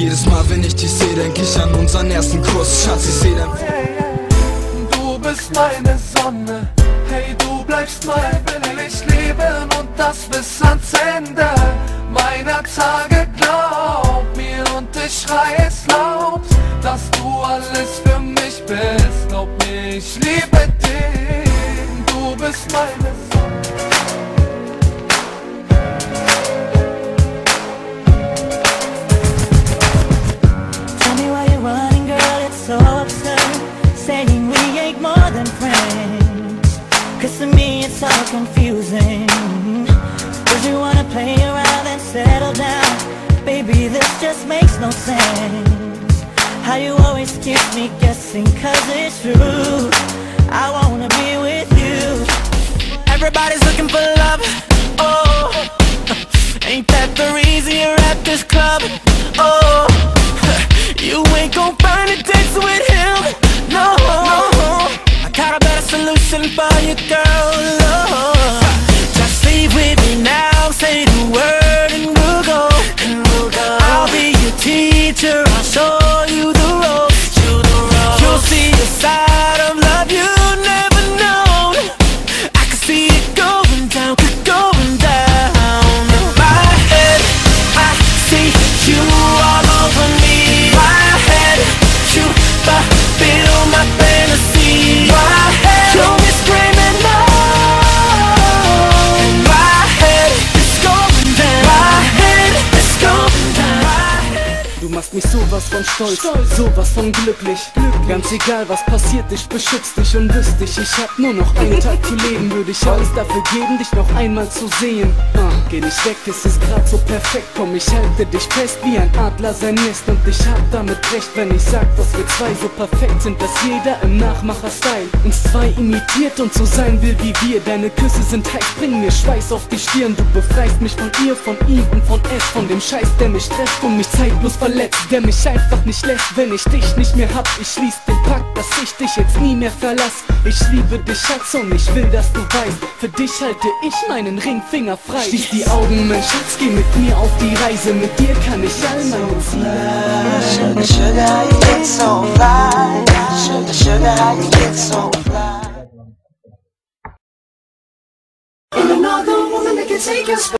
jedes Mal, wenn ich dich seh, denk ich an unseren ersten Kuss. Schatz, ich seh dein... Du bist meine Sonne, hey, du bleibst mein, will ich leben und das bis ans Ende meiner Tage. Glaub mir und ich schrei es laut, dass du alles für mich bist. Glaub mir, ich liebe dich, du bist meine Sonne. Tell me why you're running, girl, it's so absurd, saying we ain't more than friends. Cause to me it's all confusing. Cause you wanna play around and settle down. Baby, this just makes no sense. How you always keep me guessing, cause it's true, I wanna be with you. Everybody's looking for love, oh. Ain't that the reason you're at this club, oh. You ain't gon' find a date with him, no. I got a better solution for you, girl, oh. Just leave with me now, say the word and we'll go. I'll be your teacher, I'll show you the ropes. You'll see a side of love you've never known. I can see it going down, going down. In my head, I see you all over me. My head, you fulfill my fantasy. My head, you'll be screaming no. In my head, it's going down. My head, it's going down. Du machst mich sowas von stolz, sowas von glücklich. Ganz egal was passiert, ich beschütz dich und wüsste ich hab nur noch einen Tag zu leben. Würde ich alles dafür geben, dich noch einmal zu sehen. Geh nicht weg, es ist grad so perfekt, komm, ich halte dich fest wie ein Adler sein Nest. Und ich hab damit recht, wenn ich sag, dass wir zwei so perfekt sind, dass jeder im Nachmacher-Style uns zwei imitiert und so sein will wie wir. Deine Küsse sind heiß, bringen mir Schweiß auf die Stirn. Du befreist mich von ihr, von ihm und von es, von dem Scheiß, der mich stresst und mich zeitlos verletzt, der mich einfach nicht lässt, wenn ich dich nicht mehr hab. Ich schließ den Pakt, dass ich dich jetzt nie mehr verlass. Ich liebe dich, Schatz, und ich will, dass du weißt, für dich halte ich meinen Ringfinger frei. Schließ die Augen, mein Schatz, geh mit mir auf die Reise. Mit dir kann ich all meine Ziele. Sugar, sugar, how you get so fly? Sugar, sugar, how you get so fly? Ain't another woman that can take your spot.